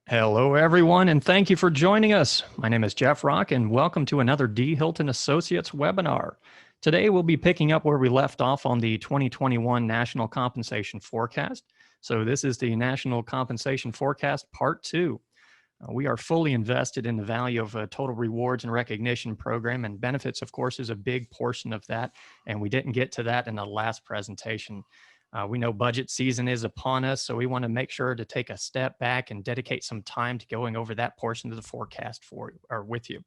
Hello, everyone, and thank you for joining us. My name is Jeff Rock, and welcome to another D. Hilton Associates webinar. Today, we'll be picking up where we left off on the 2021 National Compensation Forecast. So this is the National Compensation Forecast Part 2. We are fully invested in the value of a total rewards and recognition program, and benefits, of course, is a big portion of that, and we didn't get to that in the last presentation. We know budget season is upon us, so we want to make sure to take a step back and dedicate some time to going over that portion of the forecast with you.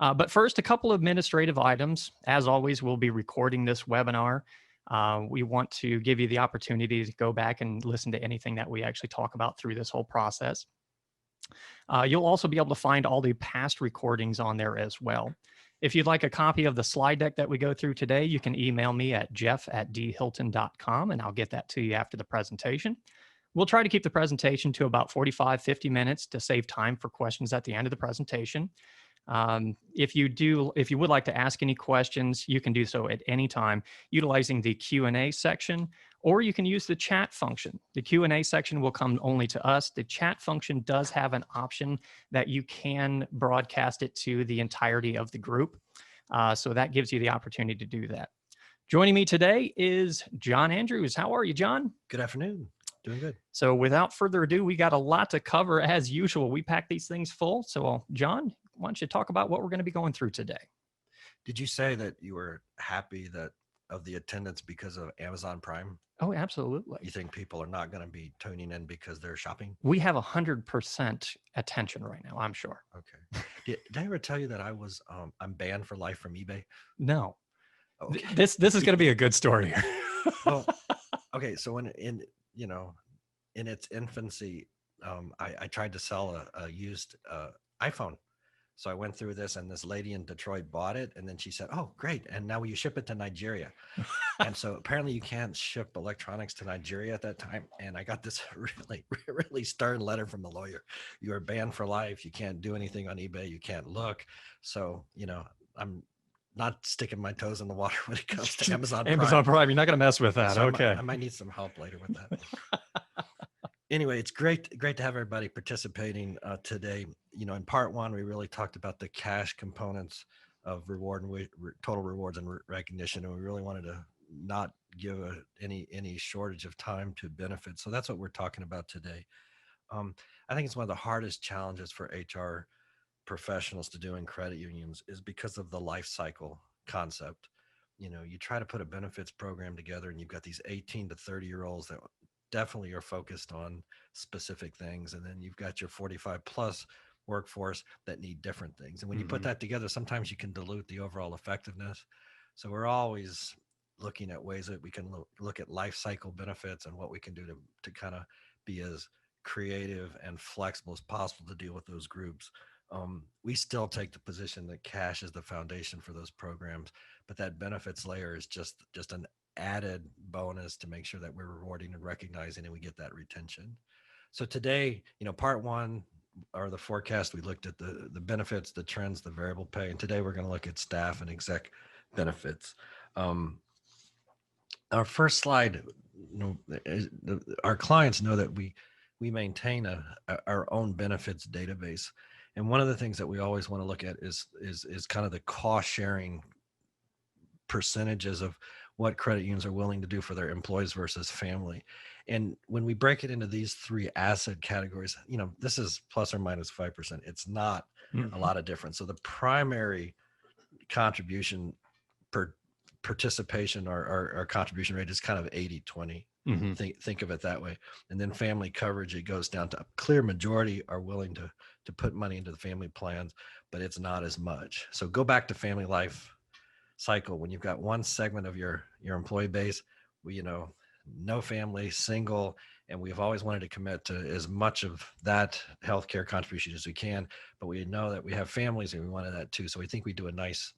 But first, a couple of administrative items. As always, we'll be recording this webinar. We want to give you the opportunity to go back and listen to anything that we actually talk about through this whole process. You'll also be able to find all the past recordings on there as well. If you'd like a copy of the slide deck that we go through today, you can email me at jeff@dhilton.com, and I'll get that to you after the presentation. We'll try to keep the presentation to about 45, 50 minutes to save time for questions at the end of the presentation. If you would like to ask any questions, you can do so at any time utilizing the Q&A section, or you can use the chat function. The Q&A section will come only to us. The chat function does have an option that you can broadcast it to the entirety of the group. So that gives you the opportunity to do that. Joining me today is John Andrews. How are you, John? Good afternoon. Doing good. So without further ado, we got a lot to cover as usual. We pack these things full. So John, why don't you talk about what we're going to be going through today? Did you say that you were happy of the attendance because of Amazon Prime? Oh, absolutely. You think people are not going to be tuning in because they're shopping? We have 100% attention right now, I'm sure. Okay. Did I ever tell you that I'm banned for life from eBay? No. Okay. This is going to be a good story here. Well, okay. So in its infancy, I tried to sell a used iPhone. So I went through this, and this lady in Detroit bought it, and then she said, "Oh, great! And now will you ship it to Nigeria?" And so apparently you can't ship electronics to Nigeria at that time. And I got this really stern letter from the lawyer: "You are banned for life. You can't do anything on eBay. You can't look." So I'm not sticking my toes in the water when it comes to Amazon Prime. Amazon Prime, you're not going to mess with that. So okay. I might need some help later with that. Anyway, it's great to have everybody participating today. In part one, we really talked about the cash components of reward and total rewards and recognition, and we really wanted to not give any shortage of time to benefits. So that's what we're talking about today. I think it's one of the hardest challenges for HR professionals to do in credit unions is because of the life cycle concept. You try to put a benefits program together, and you've got these 18 to 30-year-olds that definitely are focused on specific things. And then you've got your 45 plus workforce that need different things. And when you put that together, sometimes you can dilute the overall effectiveness. So we're always looking at ways that we can look at life cycle benefits and what we can do to kind of be as creative and flexible as possible to deal with those groups. We still take the position that cash is the foundation for those programs, but that benefits layer is just an added bonus to make sure that we're rewarding and recognizing and we get that retention. So today, part one, or the forecast, we looked at the benefits, the trends, the variable pay, and today we're going to look at staff and exec benefits. Our first slide, our clients know that we maintain our own benefits database, and one of the things that we always want to look at is kind of the cost sharing percentages of what credit unions are willing to do for their employees versus family. And when we break it into these three asset categories, this is plus or minus 5%. It's not a lot of difference. So the primary contribution per participation or contribution rate is kind of 80-20. Think of it that way. And then family coverage, it goes down to a clear majority are willing to put money into the family plans, but it's not as much. So go back to family life cycle. When you've got one segment of your employee base, no family, single, and we've always wanted to commit to as much of that healthcare contribution as we can, but we know that we have families and we wanted that too. So we think we do a nice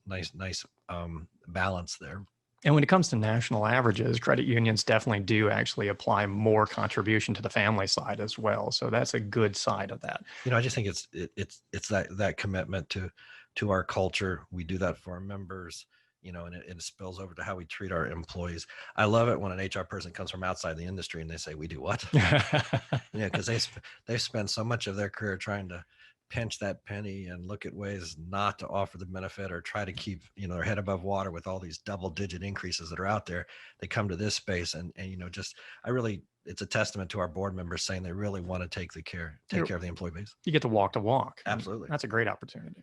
balance there. And when it comes to national averages, credit unions definitely do actually apply more contribution to the family side as well. So that's a good side of that. I just think it's that commitment to our culture. We do that for our members. and it spills over to how we treat our employees. I love it when an HR person comes from outside the industry and they say, we do what? Because they've spent so much of their career trying to pinch that penny and look at ways not to offer the benefit or try to keep their head above water with all these double-digit increases that are out there. They come to this space and it's a testament to our board members saying they really want to take care of the employee base. You get to walk. Absolutely. That's a great opportunity.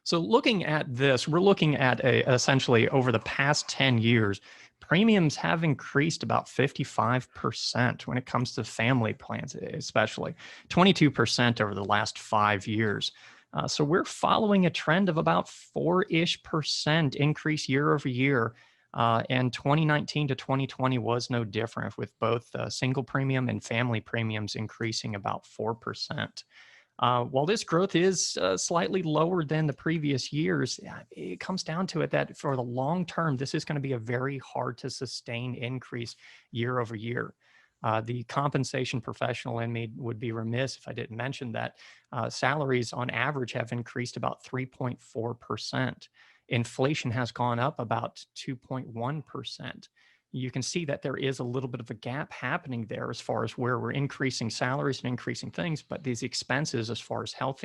So looking at this, we're looking at essentially over the past 10 years, premiums have increased about 55% when it comes to family plans, especially 22% over the last 5 years. So we're following a trend of about 4-ish% increase year over year. And 2019 to 2020 was no different, with both single premium and family premiums increasing about 4%. While this growth is slightly lower than the previous years, it comes down to it that for the long term, this is going to be a very hard to sustain increase year over year. The compensation professional in me would be remiss if I didn't mention that salaries on average have increased about 3.4%. Inflation has gone up about 2.1%. You can see that there is a little bit of a gap happening there as far as where we're increasing salaries and increasing things, but these expenses as far as health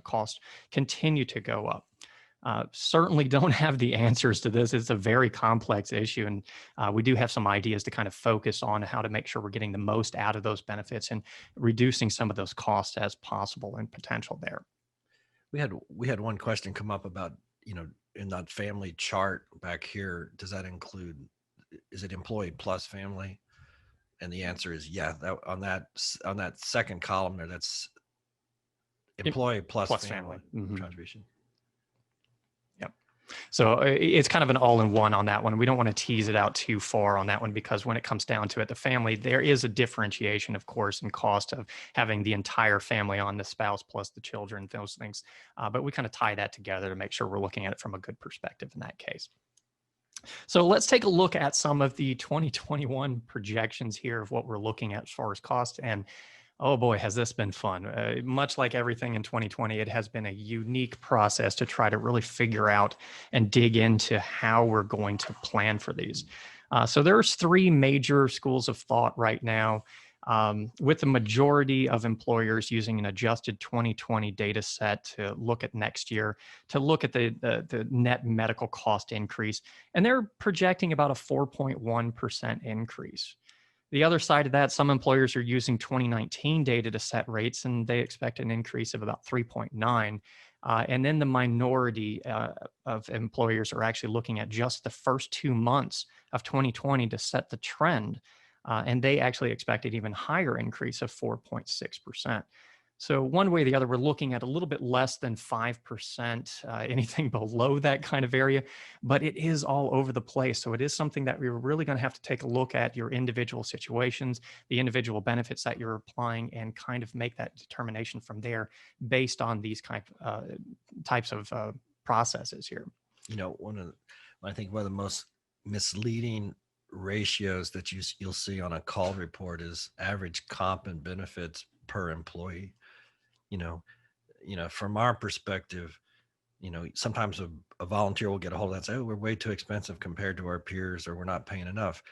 costs continue to go up. Certainly don't have the answers to this. It's a very complex issue, and we do have some ideas to kind of focus on how to make sure we're getting the most out of those benefits and reducing some of those costs as possible and potential there. We had one question come up about, in that family chart back here, does that include, is it employee plus family? And the answer is yeah. That on that second column there, that's employee plus family contribution. Yep. So it's kind of an all-in-one on that one. We don't want to tease it out too far on that one, because when it comes down to it, the family, there is a differentiation, of course, in cost of having the entire family on, the spouse plus the children, those things. But we kind of tie that together to make sure we're looking at it from a good perspective in that case. So let's take a look at some of the 2021 projections here of what we're looking at as far as cost. And oh boy, has this been fun. Much like everything in 2020, it has been a unique process to try to really figure out and dig into how we're going to plan for these. So there's 3 major schools of thought right now, with the majority of employers using an adjusted 2020 data set to look at next year, to look at the net medical cost increase. And they're projecting about a 4.1% increase. The other side of that, some employers are using 2019 data to set rates, and they expect an increase of about 3.9. And then the minority of employers are actually looking at just the first 2 months of 2020 to set the trend. And they actually expect an even higher increase of 4.6%. So one way or the other, we're looking at a little bit less than 5%, anything below that kind of area, but it is all over the place. So it is something that we're really going to have to take a look at your individual situations, the individual benefits that you're applying, and kind of make that determination from there based on these types of processes here. I think one of the most misleading ratios that you'll see on a call report is average comp and benefits per employee. From our perspective, sometimes a volunteer will get a hold of that and say, oh, we're way too expensive compared to our peers, or we're not paying enough.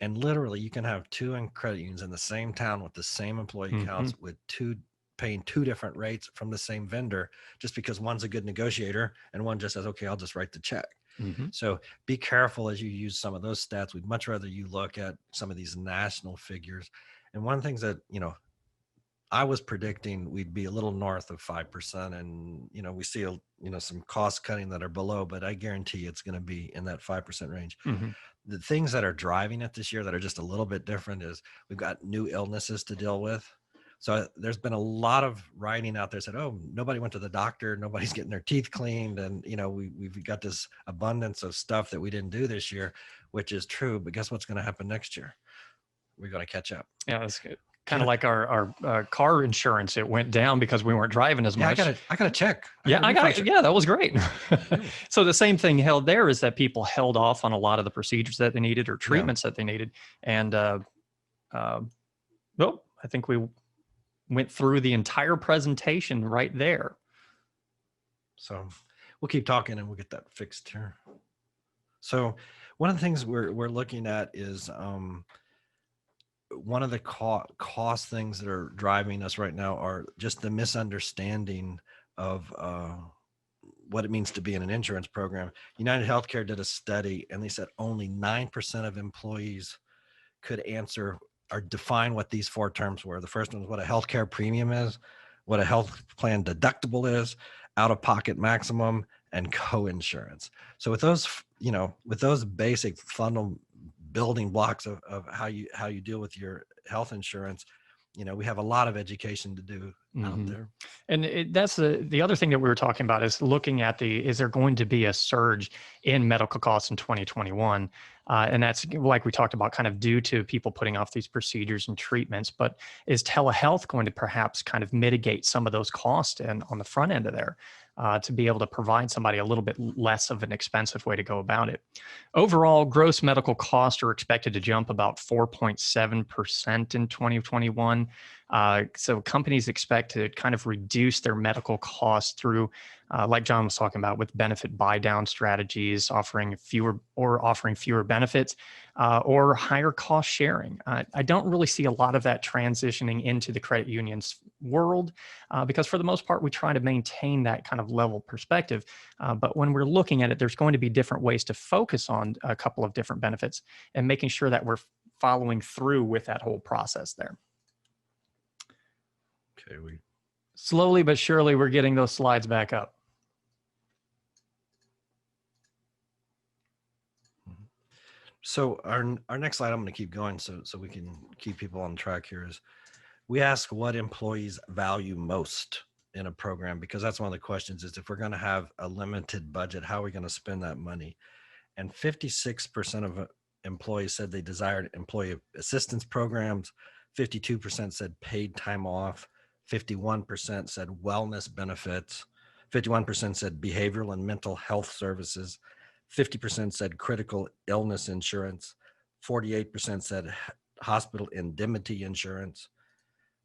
And literally you can have 2 credit unions in the same town with the same employee counts, with paying 2 different rates from the same vendor, just because one's a good negotiator and one just says, okay, I'll just write the check. So be careful as you use some of those stats. We'd much rather you look at some of these national figures. And one of the things that, I was predicting we'd be a little north of 5%, and, we see, some cost cutting that are below, but I guarantee it's going to be in that 5% range. The things that are driving it this year that are just a little bit different is we've got new illnesses to deal with. So there's been a lot of writing out there said, oh, nobody went to the doctor, nobody's getting their teeth cleaned. And, we've got this abundance of stuff that we didn't do this year, which is true. But guess what's going to happen next year? We're going to catch up. Yeah, that's good. Kind of like our car insurance. It went down because we weren't driving as much. I got to check. Yeah, that was great. So the same thing held there is that people held off on a lot of the procedures that they needed or treatments that they needed. And, I think we went through the entire presentation right there. So we'll keep talking and we'll get that fixed here. So one of the things we're looking at is one of the cost things that are driving us right now are just the misunderstanding of what it means to be in an insurance program. United Healthcare did a study, and they said only 9% of employees could answer or define what these four terms were. The first one is what a healthcare premium is, what a health plan deductible is, out-of-pocket maximum, and co-insurance. So with those, with those basic fundamental building blocks of how you deal with your health insurance, we have a lot of education to do out there. And that's the other thing that we were talking about is looking at is there going to be a surge in medical costs in 2021? And that's like we talked about, kind of due to people putting off these procedures and treatments. But is telehealth going to perhaps kind of mitigate some of those costs and on the front end of there to be able to provide somebody a little bit less of an expensive way to go about it? Overall, gross medical costs are expected to jump about 4.7% in 2021. So companies expect to kind of reduce their medical costs through, like John was talking about, with benefit buy down strategies, offering fewer benefits, or higher cost sharing. I don't really see a lot of that transitioning into the credit union's world because for the most part, we try to maintain that kind of level perspective. But when we're looking at it, there's going to be different ways to focus on a couple of different benefits and making sure that we're following through with that whole process there. Okay, slowly but surely we're getting those slides back up. So our next slide, I'm going to keep going so we can keep people on track here, is we ask what employees value most in a program, because that's one of the questions is if we're going to have a limited budget, how are we going to spend that money? And 56% of employees said they desired employee assistance programs. 52% said paid time off. 51% said wellness benefits. 51% said behavioral and mental health services. 50% said critical illness insurance. 48% said hospital indemnity insurance.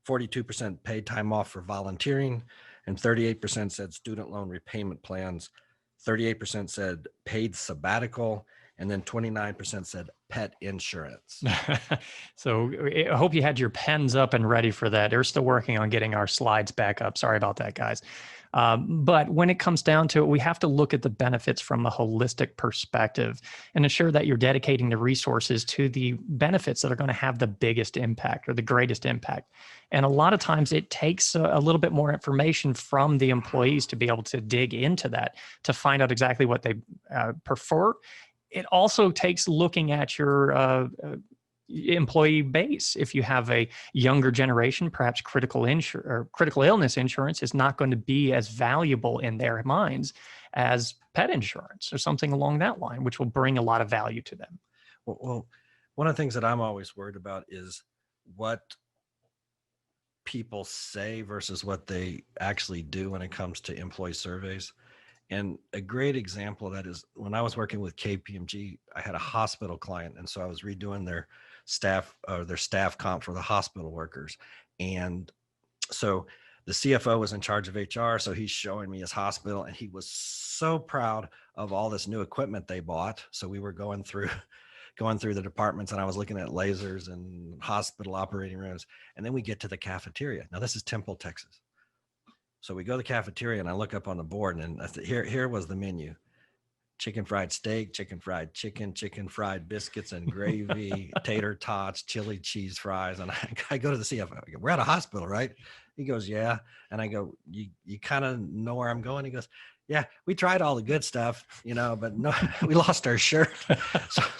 42% paid time off for volunteering, and 38% said student loan repayment plans. 38% said paid sabbatical, and then 29% said pet insurance. So I hope you had your pens up and ready for that. They're still working on getting our slides back up. Sorry about that, guys. But when it comes down to it, we have to look at the benefits from a holistic perspective and ensure that you're dedicating the resources to the benefits that are going to have the biggest impact or the greatest impact. And a lot of times it takes a little bit more information from the employees to be able to dig into that, to find out exactly what they prefer. It also takes looking at your employee base. If you have a younger generation, perhaps critical illness insurance is not going to be as valuable in their minds as pet insurance or something along that line, which will bring a lot of value to them. Well, one of the things that I'm always worried about is what people say versus what they actually do when it comes to employee surveys. And a great example of that is when I was working with KPMG, I had a hospital client. And so I was redoing their staff comp for the hospital workers. And so the CFO was in charge of HR. So he's showing me his hospital, and he was so proud of all this new equipment they bought. So we were going through the departments, and I was looking at lasers and hospital operating rooms. And then we get to the cafeteria. Now this is Temple, Texas. So we go to the cafeteria, and I look up on the board, and here was the menu: chicken fried steak, chicken fried chicken, chicken fried biscuits and gravy, tater tots, chili cheese fries. And I go to the CFO. I go, "We're at a hospital, right?" He goes, "Yeah." And I go, you kind of know where I'm going? He goes, "Yeah, we tried all the good stuff, but no, we lost our shirt."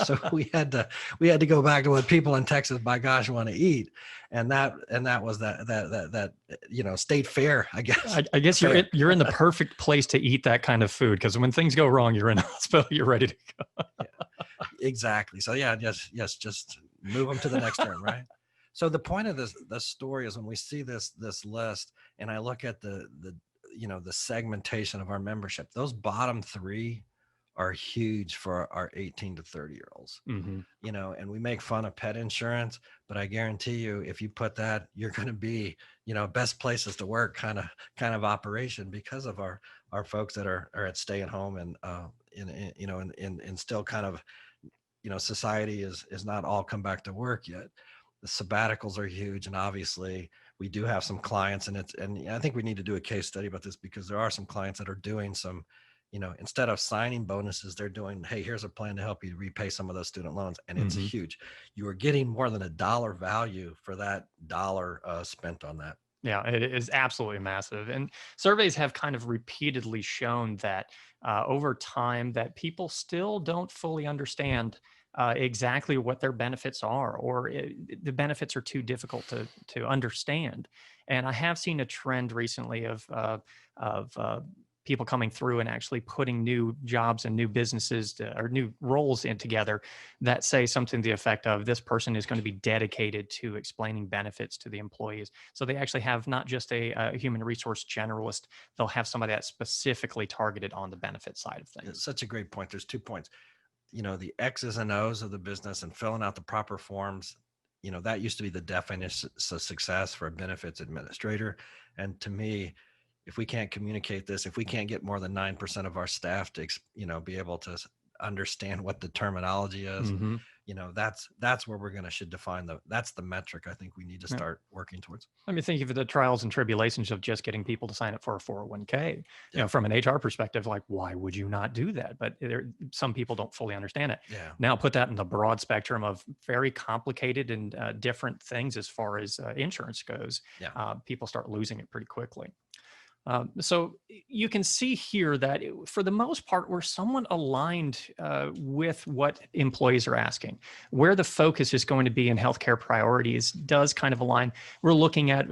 So we had to go back to what people in Texas, by gosh, want to eat. And that was that state fair, I guess. I guess you're in the perfect place to eat that kind of food, because when things go wrong, you're in a hospital, you're ready to go. Yeah, exactly. So yeah, yes, just move them to the next term, right? So the point of this story is when we see this list, and I look at the segmentation of our membership, those bottom three are huge for our 18 to 30 year olds. Mm-hmm. And we make fun of pet insurance, but I guarantee you, if you put that, you're going to be, best places to work kind of operation, because of our folks that are at stay at home and and still kind of, society is not all come back to work yet. The sabbaticals are huge, and obviously we do have some clients, and I think we need to do a case study about this, because there are some clients that are doing some, instead of signing bonuses, they're doing, hey, here's a plan to help you repay some of those student loans, and it's Mhm. huge. You are getting more than $1 value for that dollar spent on that. Yeah, it is absolutely massive. And surveys have kind of repeatedly shown that over time that people still don't fully understand exactly what their benefits are, or the benefits are too difficult to understand. And I have seen a trend recently of people coming through and actually putting new jobs and new businesses or new roles in together that say something to the effect of, this person is going to be dedicated to explaining benefits to the employees. So they actually have not just a human resource generalist, they'll have somebody that's specifically targeted on the benefit side of It's things. such a great point. There's 2 points. The X's and O's of the business and filling out the proper forms. That used to be the definition of success for a benefits administrator. And to me, if we can't communicate this, if we can't get more than 9% of our staff to, be able to understand what the terminology is, Hmm. that's where we're going to should define that's the metric I think we need to Yeah. start working towards. I mean, think of the trials and tribulations of just getting people to sign up for a 401k. Yeah. From an HR perspective, like, why would you not do that? But some people don't fully understand it. Yeah. Now, put that in the broad spectrum of very complicated and different things as far as insurance goes. Yeah. People start losing it pretty quickly. So you can see here that for the most part, we're somewhat aligned with what employees are asking. Where the focus is going to be in healthcare priorities does kind of align. We're looking at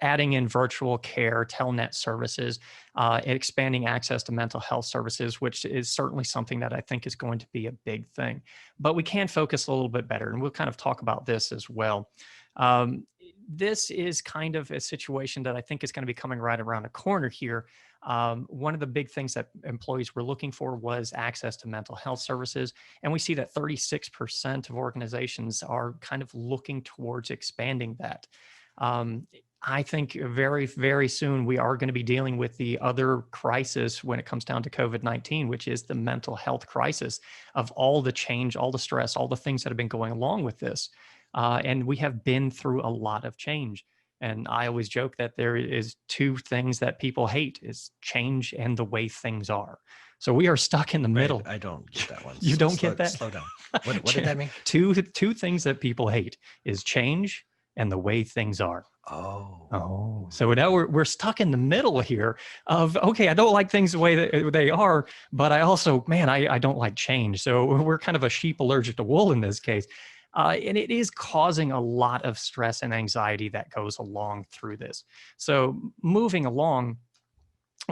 adding in virtual care, telnet services, expanding access to mental health services, which is certainly something that I think is going to be a big thing. But we can focus a little bit better, and we'll kind of talk about this as well. Um, this is kind of a situation that I think is going to be coming right around the corner here. One of the big things that employees were looking for was access to mental health services. And we see that 36% of organizations are kind of looking towards expanding that. I think very, very soon we are going to be dealing with the other crisis when it comes down to COVID-19, which is the mental health crisis of all the change, all the stress, all the things that have been going along with this. And we have been through a lot of change. And I always joke that there is two things that people hate: is change and the way things are. So we are stuck in the middle. I don't get that one. You don't get that? Slow down. What did that mean? Two things that people hate is change and the way things are. Oh. So now we're stuck in the middle here of, okay, I don't like things the way that they are, but I also, man, I don't like change. So we're kind of a sheep allergic to wool in this case. And it is causing a lot of stress and anxiety that goes along through this. So moving along,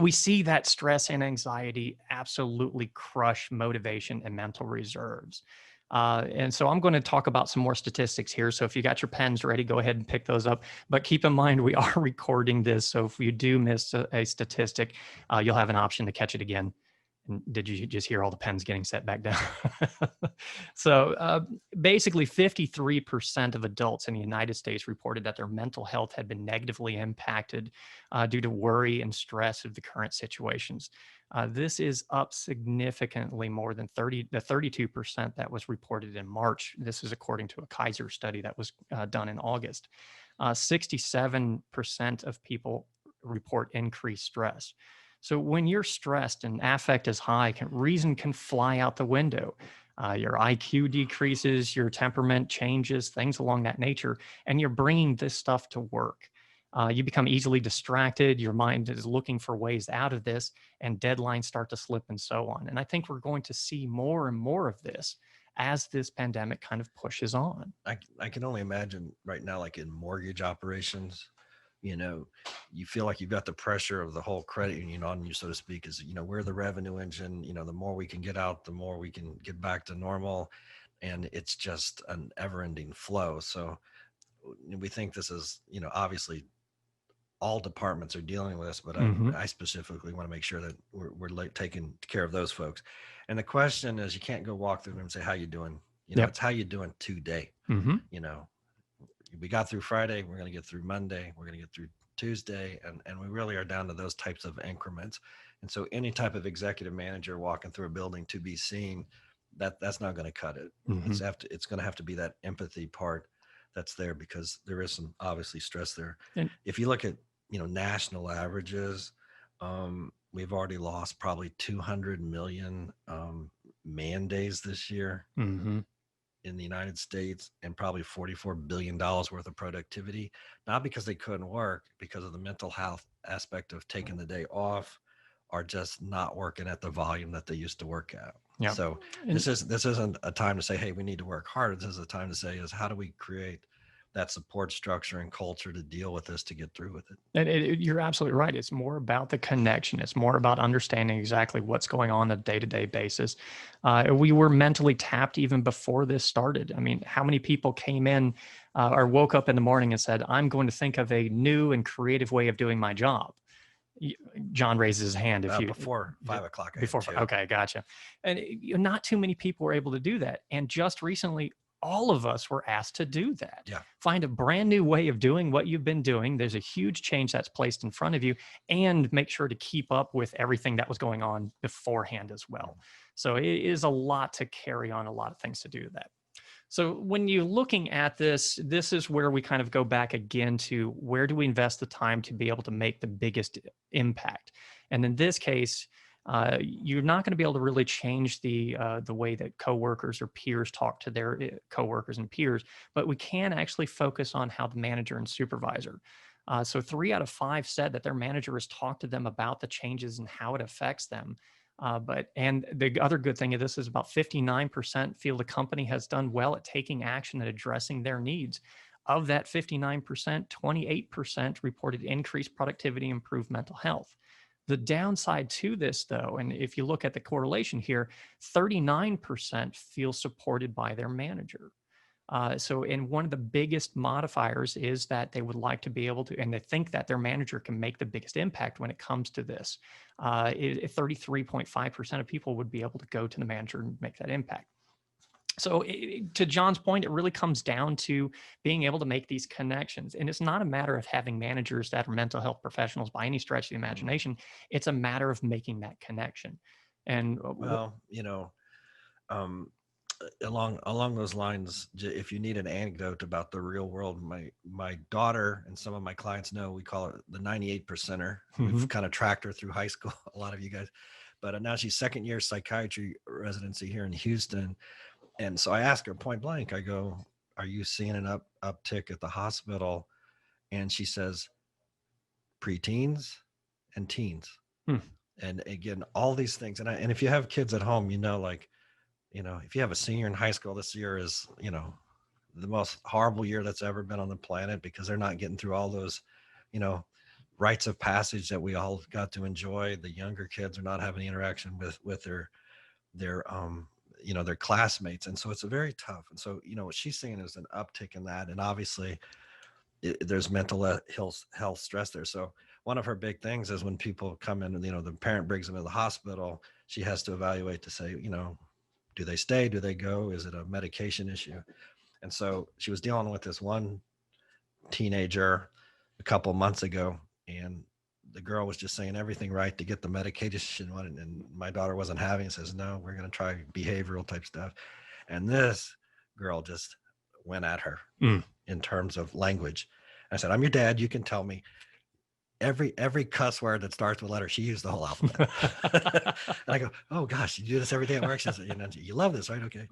we see that stress and anxiety absolutely crush motivation and mental reserves. And so I'm going to talk about some more statistics here. So if you got your pens ready, go ahead and pick those up. But keep in mind, we are recording this. So if you do miss a statistic, you'll have an option to catch it again. And did you just hear all the pens getting set back down? So basically 53% of adults in the United States reported that their mental health had been negatively impacted due to worry and stress of the current situations. This is up significantly more than the 32% that was reported in March. This is according to a Kaiser study that was done in August. 67% of people report increased stress. So when you're stressed and affect is high, reason can fly out the window. Your IQ decreases, your temperament changes, things along that nature, and you're bringing this stuff to work. You become easily distracted. Your mind is looking for ways out of this, and deadlines start to slip and so on. And I think we're going to see more and more of this as this pandemic kind of pushes on. I can only imagine right now, like in mortgage operations, you feel like you've got the pressure of the whole credit union on you, so to speak, is, we're the revenue engine. The more we can get out, the more we can get back to normal. And it's just an ever ending flow. So we think this is, obviously all departments are dealing with this, but I specifically want to make sure that we're taking care of those folks. And the question is, you can't go walk through them and say, how you doing? It's how you doing today. We got through Friday. We're going to get through Monday. We're going to get through Tuesday. And we really are down to those types of increments. And so any type of executive manager walking through a building to be seen, that's not going to cut it. Mhm. It's going to have to be that empathy part that's there, because there is some obviously stress there. And If you look at, national averages, we've already lost probably 200 million man days this year mhm. in the United States, and probably $44 billion worth of productivity, not because they couldn't work, because of the mental health aspect of taking the day off, or just not working at the volume that they used to work at. Yeah. So And this isn't a time to say, hey, we need to work harder. This is a time to say, is how do we create that support structure and culture to deal with this, to get through with it. you're absolutely right. It's more about the connection. It's more about understanding exactly what's going on a day-to-day basis. We were mentally tapped even before this started. I mean, how many people came in or woke up in the morning and said, I'm going to think of a new and creative way of doing my job? Y- John raises his hand if you Before 5 o'clock, I had before. two. Okay, gotcha. And not too many people were able to do that. And just recently, all of us were asked to do that. Yeah. Find a brand new way of doing what you've been doing. There's a huge change that's placed in front of you, and make sure to keep up with everything that was going on beforehand as well. So it is a lot to carry on, a lot of things to do that. So when you're looking at this, this is where we kind of go back again to where do we invest the time to be able to make the biggest impact? And in this case, you're not going to be able to really change the way that coworkers or peers talk to their coworkers and peers, but we can actually focus on how the manager and supervisor. So 3 out of 5 said that their manager has talked to them about the changes and how it affects them. And the other good thing of this is about 59% feel the company has done well at taking action and addressing their needs. Of that 59%, 28% reported increased productivity, improved mental health. The downside to this, though, and if you look at the correlation here, 39% feel supported by their manager. And one of the biggest modifiers is that they would like to be able to, and they think that their manager can make the biggest impact when it comes to this. 33.5% of people would be able to go to the manager and make that impact. So to John's point, it really comes down to being able to make these connections. And it's not a matter of having managers that are mental health professionals by any stretch of the imagination. It's a matter of making that connection. And Well, um, along those lines, if you need an anecdote about the real world, my daughter and some of my clients know, we call it the 98 percenter. We've kind of tracked her through high school, a lot of you guys, but now she's second year psychiatry residency here in Houston. And so I asked her point blank, I go, are you seeing an uptick at the hospital? And she says preteens and teens. Hmm. And again, all these things. And if you have kids at home, if you have a senior in high school, this year is, the most horrible year that's ever been on the planet, because they're not getting through all those, rites of passage that we all got to enjoy. The younger kids are not having interaction with their classmates. And so it's a very tough. And so, what she's seeing is an uptick in that. And obviously there's mental health stress there. So one of her big things is when people come in and, the parent brings them to the hospital, she has to evaluate to say, do they stay? Do they go? Is it a medication issue? And so she was dealing with this one teenager a couple months ago, and the girl was just saying everything right to get the medication on, and my daughter wasn't having it. Says, no, we're going to try behavioral type stuff. And this girl just went at her in terms of language. I said, I'm your dad. You can tell me every cuss word that starts with letter. She used the whole alphabet. And I go, oh gosh, you do this every day at work. She said, you love this, right? Okay.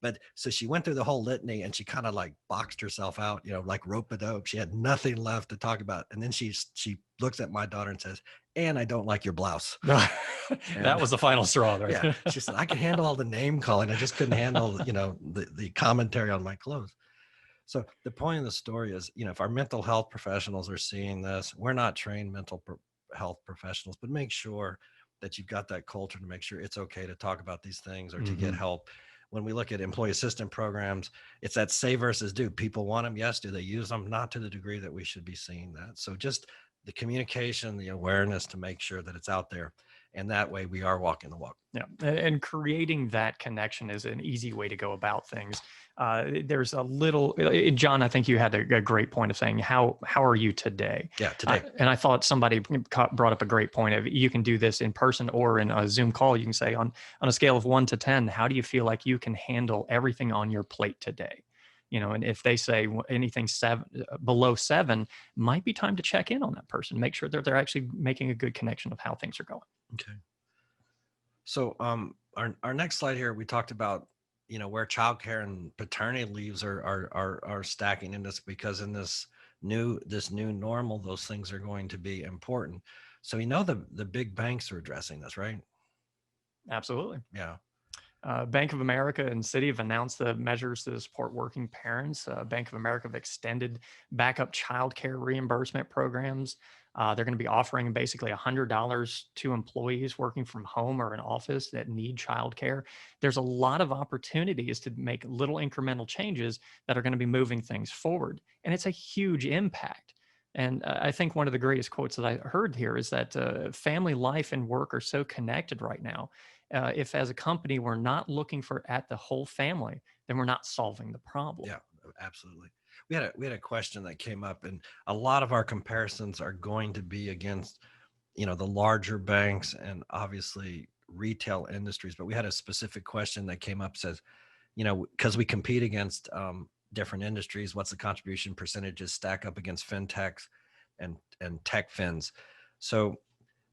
But so she went through the whole litany, and she kind of like boxed herself out, like rope-a-dope. She had nothing left to talk about. And then she looks at my daughter and says, and I don't like your blouse. That was the final straw, right? Yeah. She said, I can handle all the name calling. I just couldn't handle, the commentary on my clothes. So the point of the story is, if our mental health professionals are seeing this, we're not trained mental health professionals, but make sure that you've got that culture to make sure it's okay to talk about these things or to get help. When we look at employee assistance programs, it's that say versus do. People want them. Yes. Do they use them? Not to the degree that we should be seeing that. So just the communication, the awareness to make sure that it's out there. And that way we are walking the walk. Yeah, and creating that connection is an easy way to go about things. There's a little, John, I think you had a great point of saying, how are you today? Yeah, today. And I thought somebody brought up a great point of you can do this in person or in a Zoom call. You can say on a scale of 1 to 10, how do you feel like you can handle everything on your plate today? And if they say anything below 7, might be time to check in on that person, make sure that they're actually making a good connection of how things are going. Okay. So our next slide here, we talked about, where childcare and paternity leaves are stacking in this, because in this new normal, those things are going to be important. So the big banks are addressing this, right? Absolutely. Yeah. Bank of America and Citi have announced the measures to support working parents. Bank of America have extended backup childcare reimbursement programs. They're going to be offering basically $100 to employees working from home or an office that need childcare. There's a lot of opportunities to make little incremental changes that are going to be moving things forward. And it's a huge impact. And I think one of the greatest quotes that I heard here is that family life and work are so connected right now. If as a company we're not looking at the whole family, then we're not solving the problem. Yeah, absolutely. We had a question that came up, and a lot of our comparisons are going to be against, the larger banks and obviously retail industries. But we had a specific question that came up, says, because we compete against different industries, what's the contribution percentages stack up against fintechs and tech fins? So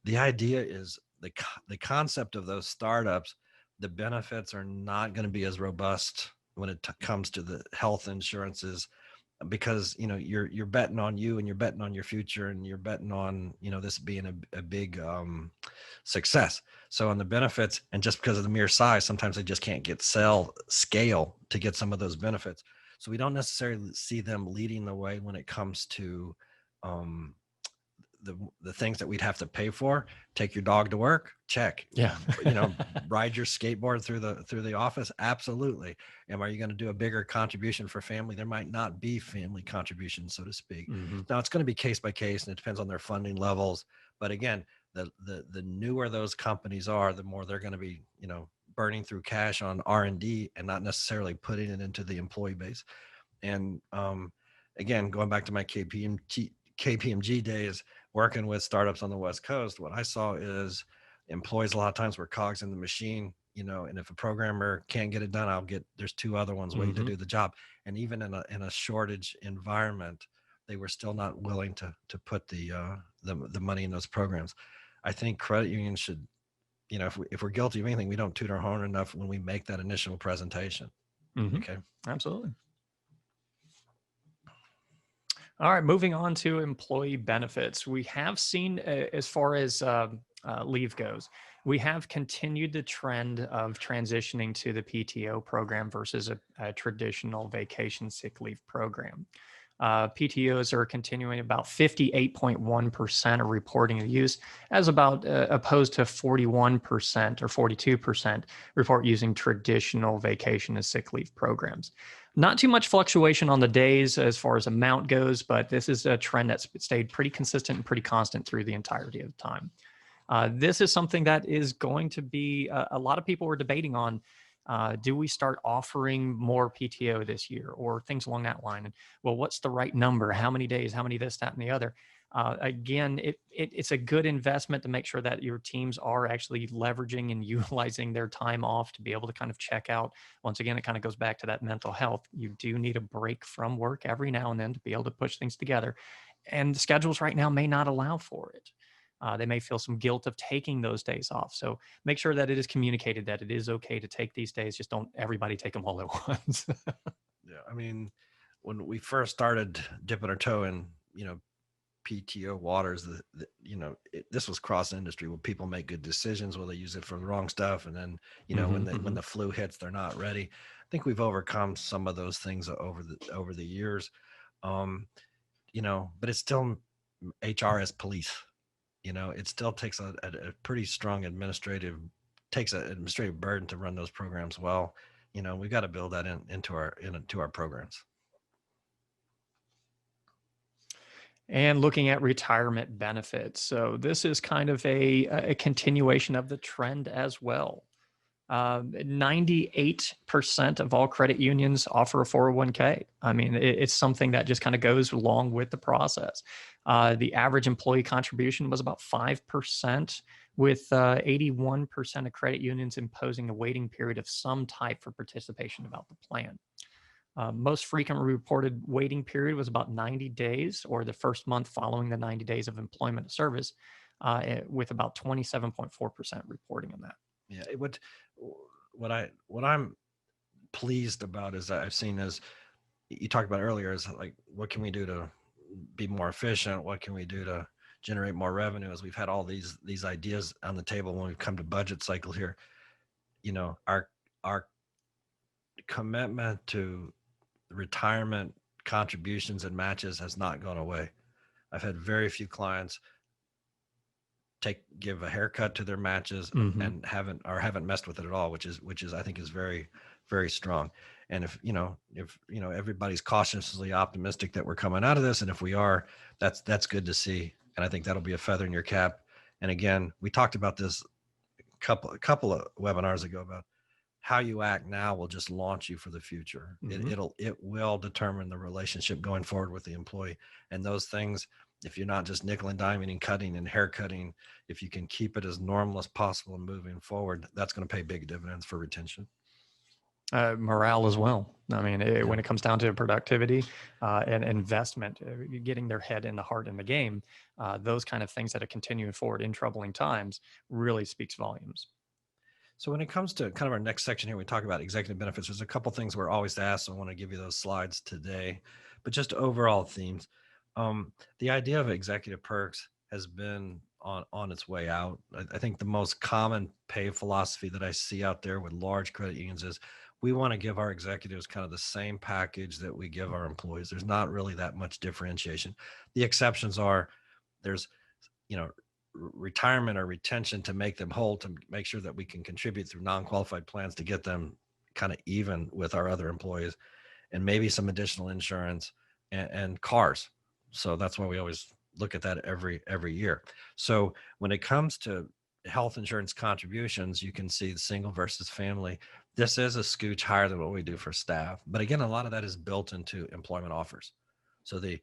the idea is the concept of those startups, the benefits are not going to be as robust when it comes to the health insurances, because you're betting on you, and you're betting on your future, and you're betting on this being a big success. So on the benefits, and just because of the mere size, sometimes they just can't get scale to get some of those benefits. So we don't necessarily see them leading the way when it comes to the things that we'd have to pay for. Take your dog to work, check. Yeah. Ride your skateboard through the office, absolutely. And are you going to do a bigger contribution for family? There might not be family contribution, so to speak. Mm-hmm. Now it's going to be case by case, and it depends on their funding levels. But again, the newer those companies are, the more they're going to be burning through cash on R&D and not necessarily putting it into the employee base. And again, going back to my KPMG days, working with startups on the West Coast, what I saw is employees a lot of times were cogs in the machine, and if a programmer can't get it done, there's 2 other ones waiting to do the job. And even in a shortage environment, they were still not willing to put the money in those programs. I think credit unions should, if we're guilty of anything, we don't toot our horn enough when we make that initial presentation. Mm-hmm. Okay. Absolutely. All right, moving on to employee benefits. We have seen, as far as leave goes, we have continued the trend of transitioning to the PTO program versus a traditional vacation sick leave program. PTOs are continuing, about 58.1% are reporting the use, as about opposed to 41% or 42% report using traditional vacation and sick leave programs. Not too much fluctuation on the days as far as amount goes, but this is a trend that's stayed pretty consistent and pretty constant through the entirety of the time. This is something that is going to be, a lot of people were debating on, do we start offering more PTO this year or things along that line? And well, what's the right number? How many days? How many this, that, and the other? Again, it's a good investment to make sure that your teams are actually leveraging and utilizing their time off to be able to kind of check out. Once again, it kind of goes back to that mental health. You do need a break from work every now and then to be able to push things together. And the schedules right now may not allow for it. They may feel some guilt of taking those days off. So make sure that it is communicated that it is okay to take these days. Just don't everybody take them all at once. Yeah. I mean, when we first started dipping our toe in, PTO waters, this was cross industry where people make good decisions. Well, they use it for the wrong stuff. And then, when the flu hits, they're not ready. I think we've overcome some of those things over the years. But it's still HR as police. It still takes a pretty strong administrative burden to run those programs well. We've got to build that into our programs. And looking at retirement benefits. So this is kind of a continuation of the trend as well. 98% of all credit unions offer a 401k. I mean, it's something that just kind of goes along with the process. The average employee contribution was about 5%, with 81% of credit unions imposing a waiting period of some type for participation about the plan. Most frequent reported waiting period was about 90 days, or the first month following the 90 days of employment of service, with about 27.4% reporting on that. Yeah, what I'm pleased about is that I've seen is you talked about earlier is like, what can we do to be more efficient? What can we do to generate more revenue? As we've had all these ideas on the table when we've come to budget cycle here, our commitment to retirement contributions and matches has not gone away. I've had very few clients give a haircut to their matches and haven't messed with it at all, which is I think is very, very strong. And if everybody's cautiously optimistic that we're coming out of this, and if we are, that's good to see. And I think that'll be a feather in your cap. And again, we talked about this a couple of webinars ago about how you act now will just launch you for the future. It will determine the relationship going forward with the employee. And those things, if you're not just nickel and diming and cutting and hair cutting, if you can keep it as normal as possible and moving forward, that's going to pay big dividends for retention. Morale as well. I mean, when it comes down to productivity and investment, getting their head in the heart in the game, those kind of things that are continuing forward in troubling times really speaks volumes. So when it comes to kind of our next section here, we talk about executive benefits. There's a couple things we're always asked, so I want to give you those slides today. But just overall themes, the idea of executive perks has been on its way out. I think the most common pay philosophy that I see out there with large credit unions is we want to give our executives kind of the same package that we give our employees. There's not really that much differentiation. The exceptions are there's, retirement or retention to make them whole, to make sure that we can contribute through non-qualified plans to get them kind of even with our other employees, and maybe some additional insurance and cars. So that's why we always look at that every year. So when it comes to health insurance contributions, you can see the single versus family. This is a scooch higher than what we do for staff. But again, a lot of that is built into employment offers. So the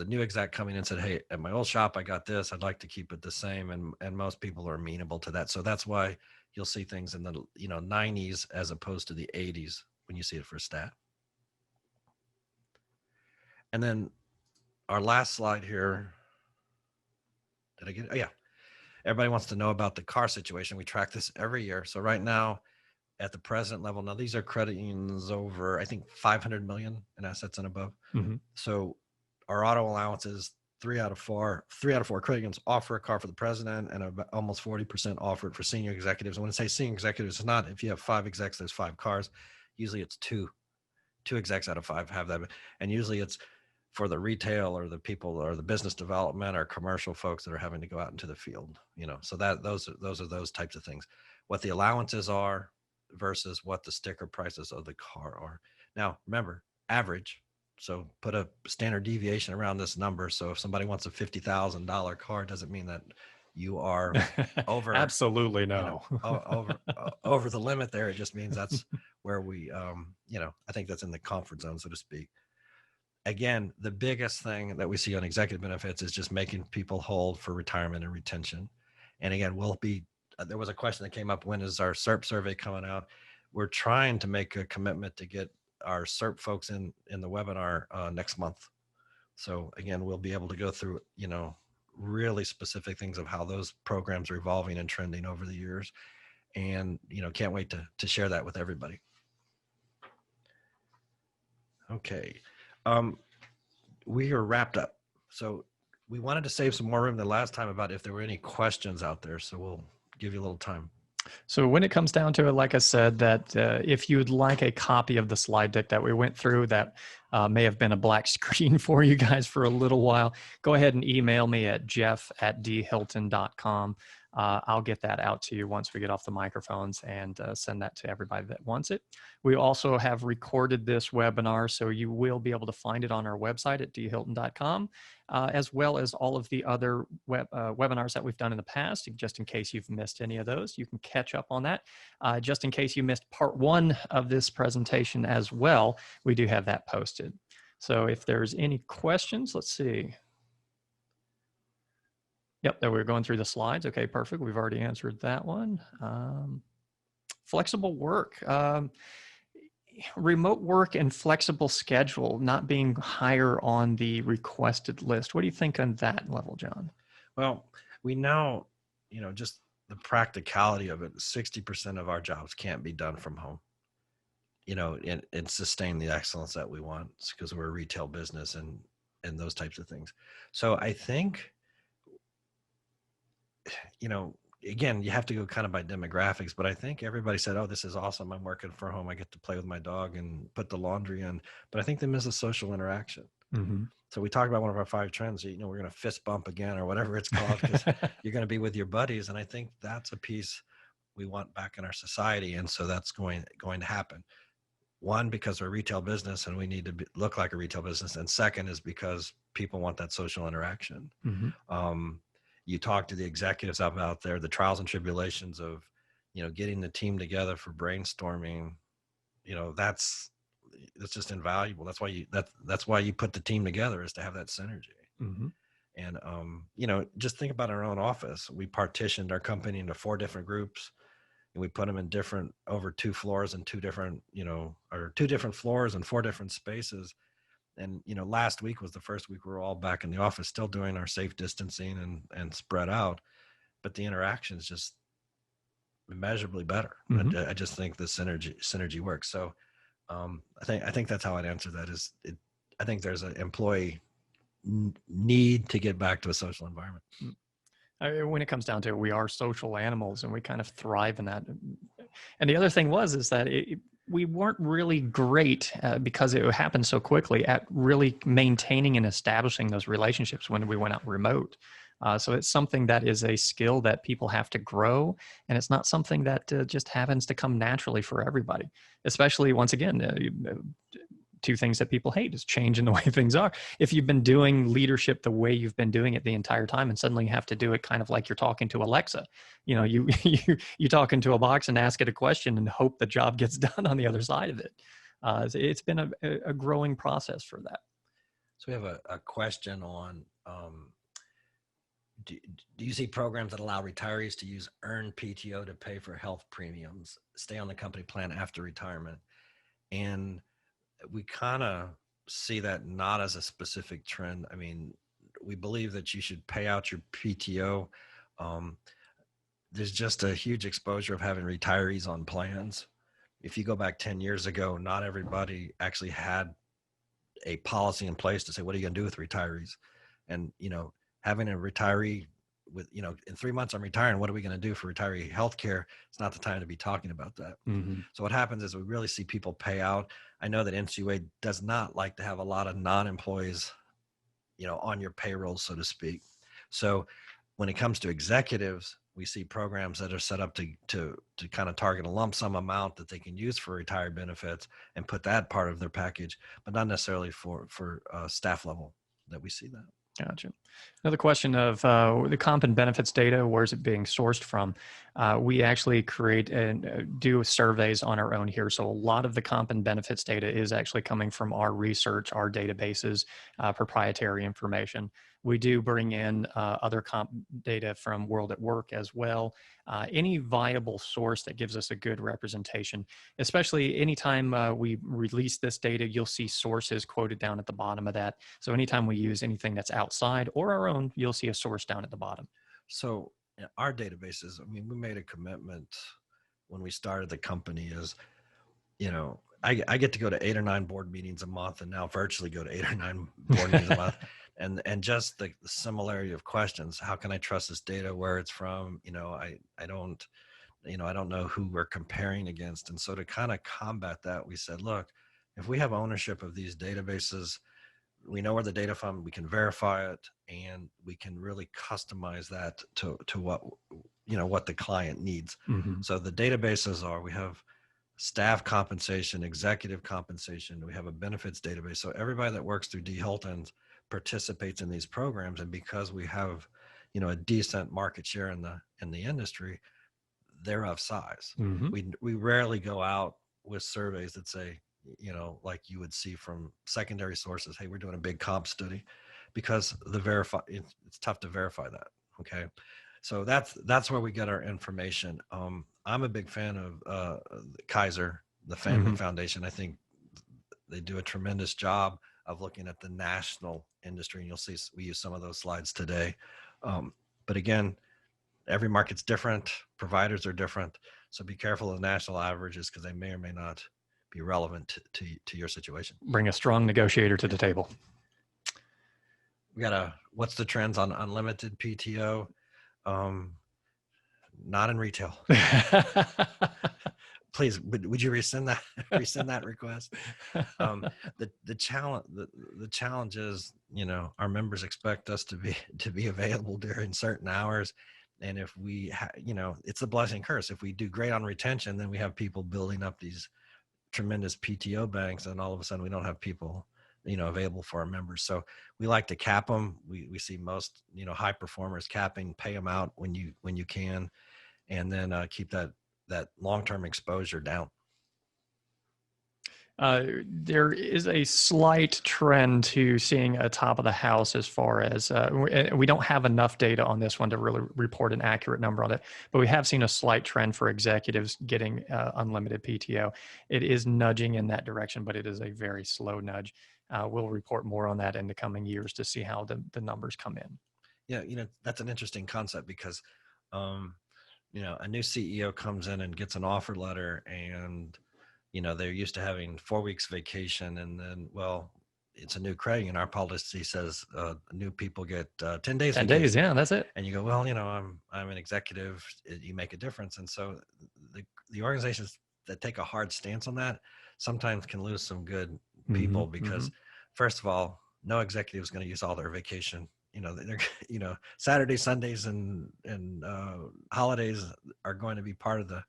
new exec coming in said, hey, at my old shop, I got this, I'd like to keep it the same. And most people are amenable to that. So that's why you'll see things in the 90s as opposed to the 80s when you see it for staff. And then our last slide here. Did I get it? Oh, yeah. Everybody wants to know about the car situation. We track this every year. So right now at the president level, now these are credit unions over, I think, 500 million in assets and above. So our auto allowances, 3 out of 4 credit unions offer a car for the president, and almost 40% offer it for senior executives. And when I say senior executives, it's not if you have 5 execs, there's 5 cars. Usually it's two execs out of 5 have that. And usually it's for the retail or the people or the business development or commercial folks that are having to go out into the field, so that those are those types of things, what the allowances are versus what the sticker prices of the car are. Now, remember, average. So put a standard deviation around this number. So if somebody wants a $50,000 car, it doesn't mean that you are over. Absolutely no. Over the limit there. It just means that's where we, I think that's in the comfort zone, so to speak. Again, the biggest thing that we see on executive benefits is just making people whole for retirement and retention. And again, there was a question that came up, when is our SERP survey coming out? We're trying to make a commitment to get our SERP folks in the webinar next month. So again, we'll be able to go through, really specific things of how those programs are evolving and trending over the years. And, can't wait to share that with everybody. Okay. We are wrapped up. So we wanted to save some more room than last time about if there were any questions out there. So we'll give you a little time. So when it comes down to it, like I said, that if you'd like a copy of the slide deck that we went through that may have been a black screen for you guys for a little while, go ahead and email me at jeff@dhilton.com. I'll get that out to you once we get off the microphones and send that to everybody that wants it. We also have recorded this webinar, so you will be able to find it on our website at dhilton.com, as well as all of the other webinars that we've done in the past. Just in case you've missed any of those, you can catch up on that. Just in case you missed part 1 of this presentation as well, we do have that posted. So if there's any questions, let's see. Yep, there we're going through the slides. Okay, perfect. We've already answered that one. Flexible work. Remote work and flexible schedule not being higher on the requested list. What do you think on that level, John? Well, we now, just the practicality of it, 60% of our jobs can't be done from home, and sustain the excellence that we want because we're a retail business and those types of things. So I think, again, you have to go kind of by demographics, but I think everybody said, oh, this is awesome. I'm working from home. I get to play with my dog and put the laundry in, but I think they miss a social interaction. Mm-hmm. So we talked about one of our 5 trends, we're going to fist bump again or whatever it's called, because you're going to be with your buddies. And I think that's a piece we want back in our society. And so that's going to happen. One, because we're a retail business and we need to look like a retail business. And second is because people want that social interaction. Mm-hmm. You talk to the executives out there, the trials and tribulations of, getting the team together for brainstorming, that's just invaluable. That's why you put the team together, is to have that synergy. Mm-hmm. And, just think about our own office. We partitioned our company into 4 different groups, and we put them in over 2 floors and 2 different, or 2 different floors and 4 different spaces. And, last week was the first week we were all back in the office, still doing our safe distancing and spread out, but the interaction is just immeasurably better. Mm-hmm. I just think the synergy works. So I think that's how I'd answer that. I think there's an employee need to get back to a social environment. When it comes down to it, we are social animals and we kind of thrive in that. And the other thing is that we weren't really great because it happened so quickly at really maintaining and establishing those relationships when we went out remote. So it's something that is a skill that people have to grow, and it's not something that just happens to come naturally for everybody, especially, once again, 2 things that people hate is change in the way things are. If you've been doing leadership the way you've been doing it the entire time, and suddenly you have to do it kind of like you're talking to Alexa, you talk into a box and ask it a question and hope the job gets done on the other side of it. It's been a growing process for that. So we have a question on, do you see programs that allow retirees to use earned PTO to pay for health premiums, stay on the company plan after retirement? And we kind of see that not as a specific trend. I mean, we believe that you should pay out your PTO. There's just a huge exposure of having retirees on plans. If you go back 10 years ago, not everybody actually had a policy in place to say, what are you going to do with retirees? And, having a retiree with, in 3 months I'm retiring, what are we going to do for retiree healthcare? It's not the time to be talking about that. Mm-hmm. So what happens is we really see people pay out. I know that NCUA does not like to have a lot of non-employees, on your payroll, so to speak. So when it comes to executives, we see programs that are set up to kind of target a lump sum amount that they can use for retiree benefits and put that part of their package, but not necessarily for staff level that we see that. Gotcha. Another question of the comp and benefits data, where is it being sourced from? We actually create and do surveys on our own here. So a lot of the comp and benefits data is actually coming from our research, our databases, proprietary information. We do bring in other comp data from World at Work as well. Any viable source that gives us a good representation, especially anytime we release this data, you'll see sources quoted down at the bottom of that. So anytime we use anything that's outside or our own, you'll see a source down at the bottom. So our databases, we made a commitment when we started the company is, I get to go to 8 or 9 board meetings a month, and now virtually go to 8 or 9 board meetings a month. And just the similarity of questions, how can I trust this data, where it's from? I don't know who we're comparing against. And so to kind of combat that, we said, look, if we have ownership of these databases, we know where the data from, we can verify it, and we can really customize that to what, what the client needs. Mm-hmm. So the databases we have staff compensation, executive compensation, we have a benefits database. So everybody that works through D. Hilton's participates in these programs. And because we have, a decent market share in the industry, they're of size. Mm-hmm. We rarely go out with surveys that say, like you would see from secondary sources, hey, we're doing a big comp study, because it's tough to verify that. Okay. So that's where we get our information. I'm a big fan of Kaiser, the Family Mm-hmm. Foundation. I think they do a tremendous job of looking at the national industry, and you'll see we use some of those slides today. But again, every market's different, providers are different, so be careful of national averages, because they may or may not be relevant to your situation. Bring a strong negotiator to the table. We got what's the trends on unlimited PTO? Not in retail. Please, would you rescind that request? The challenge is, our members expect us to be available during certain hours. And if we, it's a blessing curse. If we do great on retention, then we have people building up these tremendous PTO banks, and all of a sudden we don't have people, available for our members. So we like to cap them. We see most, high performers capping, pay them out when you can, and then keep that long-term exposure down. There is a slight trend to seeing a top of the house as far as we don't have enough data on this one to really report an accurate number on it, but we have seen a slight trend for executives getting unlimited PTO. It is nudging in that direction, but it is a very slow nudge. We'll report more on that in the coming years to see how the numbers come in. Yeah, that's an interesting concept, because a new CEO comes in and gets an offer letter, and they're used to having 4 weeks vacation, and then, well, it's a new credit, and our policy says new people get 10 days 10 vacation. days, yeah, that's it. And you go, well, I'm an executive, you make a difference. And so the organizations that take a hard stance on that sometimes can lose some good people, because first of all, no executive is going to use all their vacation. They're Saturdays, Sundays, and holidays are going to be part of the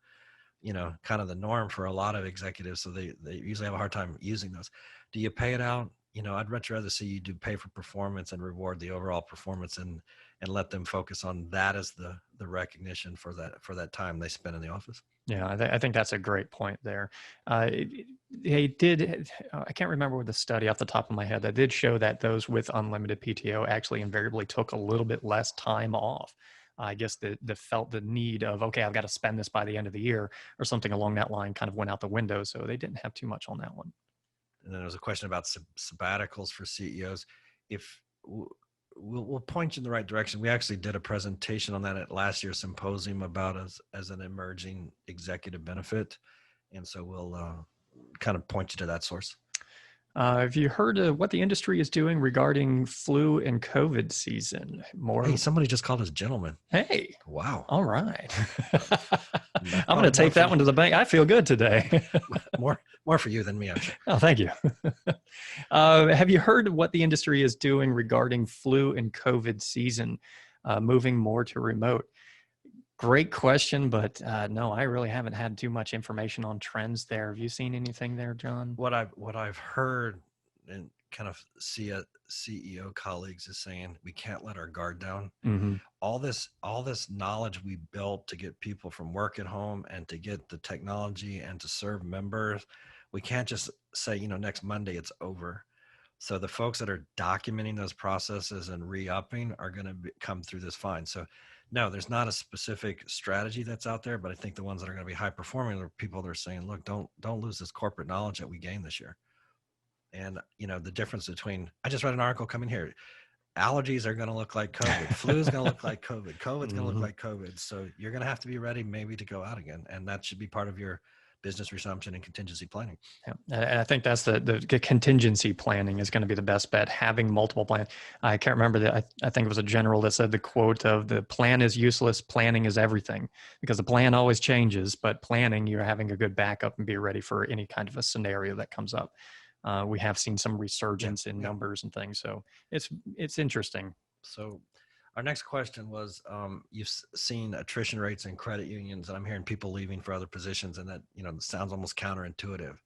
kind of the norm for a lot of executives. So they usually have a hard time using those. Do you pay it out? I'd much rather see you do pay for performance and reward the overall performance, and let them focus on that as the recognition for that time they spend in the office. Yeah, I think that's a great point there. They did, I can't remember with the study off the top of my head, that did show that those with unlimited PTO actually invariably took a little bit less time off. I guess the felt the need of, okay, I've got to spend this by the end of the year or something along that line kind of went out the window. So they didn't have too much on that one. And then there was a question about sabbaticals for CEOs. If we'll point you in the right direction. We actually did a presentation on that at last year's symposium about us as an emerging executive benefit. And so we'll kind of point you to that source. Have you heard of what the industry is doing regarding flu and COVID season? More. Hey, somebody just called us gentlemen. Hey. Wow. All right. I'm going to take that one to the bank. I feel good today. more for you than me, I'm sure. Oh, thank you. Have you heard what the industry is doing regarding flu and COVID season, moving more to remote? Great question, but no, I really haven't had too much information on trends there. Have you seen anything there, John? What I've heard and kind of see CEO colleagues is saying we can't let our guard down. Mm-hmm. All this knowledge we built to get people from work at home and to get the technology and to serve members, we can't just say, next Monday it's over. So the folks that are documenting those processes and re-upping are going to come through this fine. So no, there's not a specific strategy that's out there, but I think the ones that are going to be high performing are people that are saying, look, don't lose this corporate knowledge that we gained this year. And the difference between, I just read an article coming here, allergies are going to look like COVID, flu is going to look like COVID, COVID's going to look like COVID. So you're going to have to be ready maybe to go out again. And that should be part of your business resumption and contingency planning. Yeah, I think that's the contingency planning is going to be the best bet. Having multiple plans. I can't remember that. I think it was a general that said the quote of the plan is useless, planning is everything, because the plan always changes, but planning, you're having a good backup and be ready for any kind of a scenario that comes up. We have seen some resurgence in numbers and things, so it's interesting. So Our next question was, you've seen attrition rates in credit unions, and I'm hearing people leaving for other positions, and that, sounds almost counterintuitive.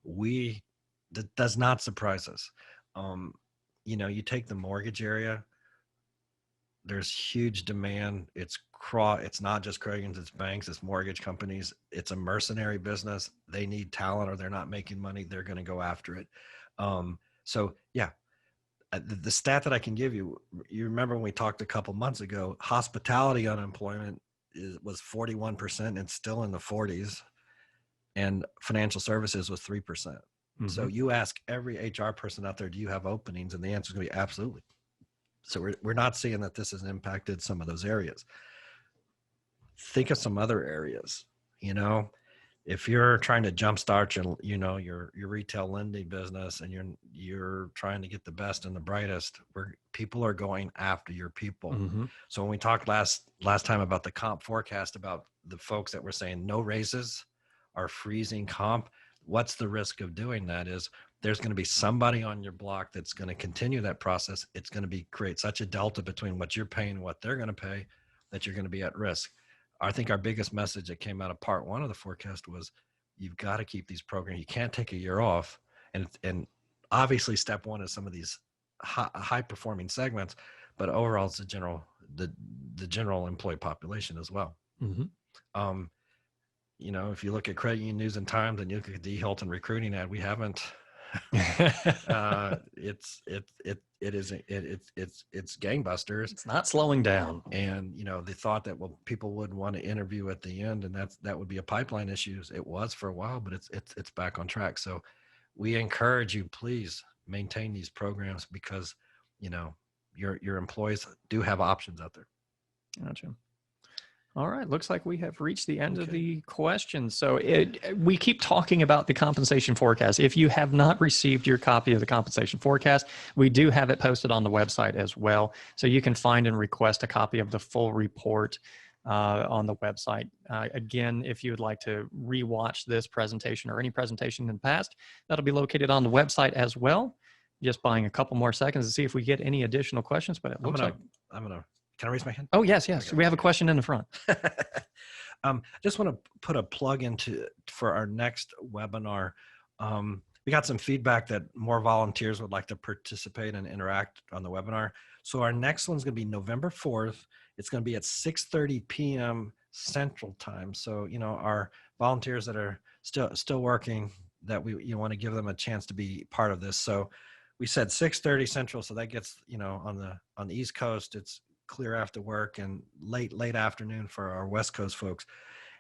That does not surprise us. You take the mortgage area, there's huge demand. It's not just credit unions, it's banks, it's mortgage companies. It's a mercenary business. They need talent or they're not making money. They're going to go after it. So yeah, the stat that I can give you, you remember when we talked a couple months ago, hospitality unemployment was 41% and still in the 40s, and financial services was 3%. Mm-hmm. So you ask every HR person out there, do you have openings? And the answer is going to be absolutely. So we're not seeing that this has impacted some of those areas. Think of some other areas. If you're trying to jumpstart your retail lending business, and you're trying to get the best and the brightest, where people are going after your people. Mm-hmm. So when we talked last time about the comp forecast, about the folks that were saying no raises, are freezing comp, what's the risk of doing that is there's going to be somebody on your block that's going to continue that process. It's going to create such a delta between what you're paying and what they're going to pay that you're going to be at risk. I think our biggest message that came out of part one of the forecast was, you've got to keep these programs. You can't take a year off. And obviously step one is some of these high performing segments, but overall it's the general employee population as well. Mm-hmm. If you look at Credit Union News and Times and you look at the Hilton recruiting ad, we haven't. It's gangbusters. It's not slowing down. And the thought that people would want to interview at the end, and that would be a pipeline issue. It was for a while, but it's back on track. So we encourage you, please maintain these programs, because your employees do have options out there. Gotcha. All right. Looks like we have reached the end of the questions. So we keep talking about the compensation forecast. If you have not received your copy of the compensation forecast, we do have it posted on the website as well. So you can find and request a copy of the full report on the website. Again, if you would like to rewatch this presentation or any presentation in the past, that'll be located on the website as well. Just buying a couple more seconds to see if we get any additional questions, but it looks Can I raise my hand? Oh, yes. Okay. We have a question in the front. Just want to put a plug for our next webinar. We got some feedback that more volunteers would like to participate and interact on the webinar. So our next one's going to be November 4th. It's going to be at 6:30 p.m. Central Time. So, our volunteers that are still working, that you want to give them a chance to be part of this. So we said 6:30 Central. So that gets, on the East Coast, it's clear after work, and late afternoon for our West Coast folks.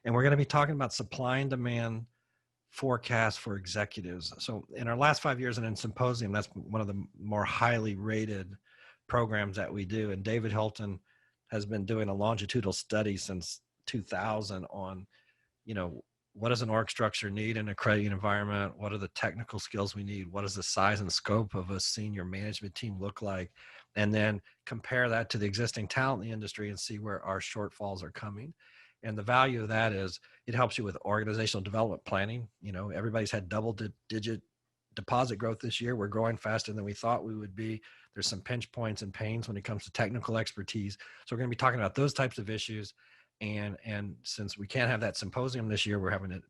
And we're going to be talking about supply and demand forecast for executives. So in our last 5 years and in Symposium, that's one of the more highly rated programs that we do. And David Hilton has been doing a longitudinal study since 2000 on, what does an org structure need in a credit union environment? What are the technical skills we need? What does the size and scope of a senior management team look like? And then compare that to the existing talent in the industry and see where our shortfalls are coming. And the value of that is it helps you with organizational development planning. Everybody's had double-digit deposit growth this year. We're growing faster than we thought we would be. There's some pinch points and pains when it comes to technical expertise. So we're going to be talking about those types of issues. And since we can't have that symposium this year, we're having it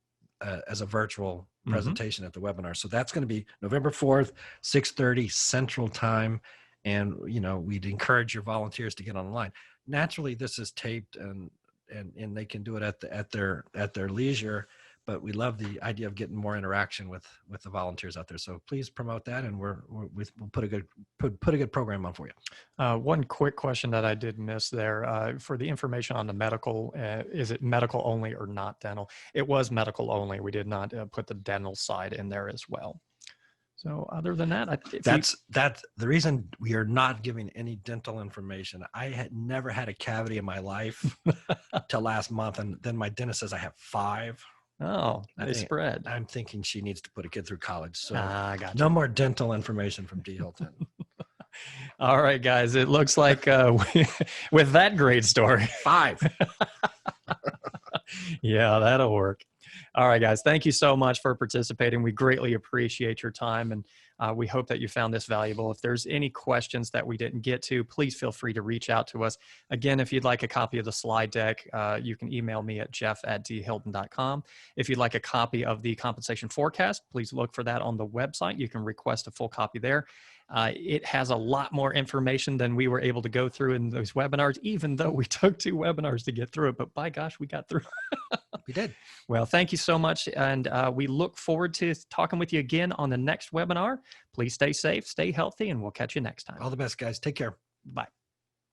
as a virtual presentation at the webinar. So that's going to be November 4th, 6:30 Central Time. And, we'd encourage your volunteers to get online. Naturally, this is taped and they can do it at their leisure, but we love the idea of getting more interaction with the volunteers out there. So please promote that, and we'll put a good program on for you. One quick question that I did miss there, for the information on the medical, is it medical only or not dental? It was medical only. We did not put the dental side in there as well. So other than that, that's the reason we are not giving any dental information. I had never had a cavity in my life till last month, and then my dentist says I have 5. Oh, they spread. I'm thinking she needs to put a kid through college. So I got no more dental information from D. Hilton. All right, guys. It looks like with that great story, 5. Yeah, that'll work. All right, guys. Thank you so much for participating. We greatly appreciate your time. And We hope that you found this valuable. If there's any questions that we didn't get to, please feel free to reach out to us. Again, if you'd like a copy of the slide deck, you can email me at jeff@dhilton.com. If you'd like a copy of the compensation forecast, please look for that on the website. You can request a full copy there. It has a lot more information than we were able to go through in those webinars, even though we took 2 webinars to get through it. But by gosh, we got through. We did. Well, thank you so much. And we look forward to talking with you again on the next webinar. Please stay safe, stay healthy, and we'll catch you next time. All the best, guys. Take care. Bye.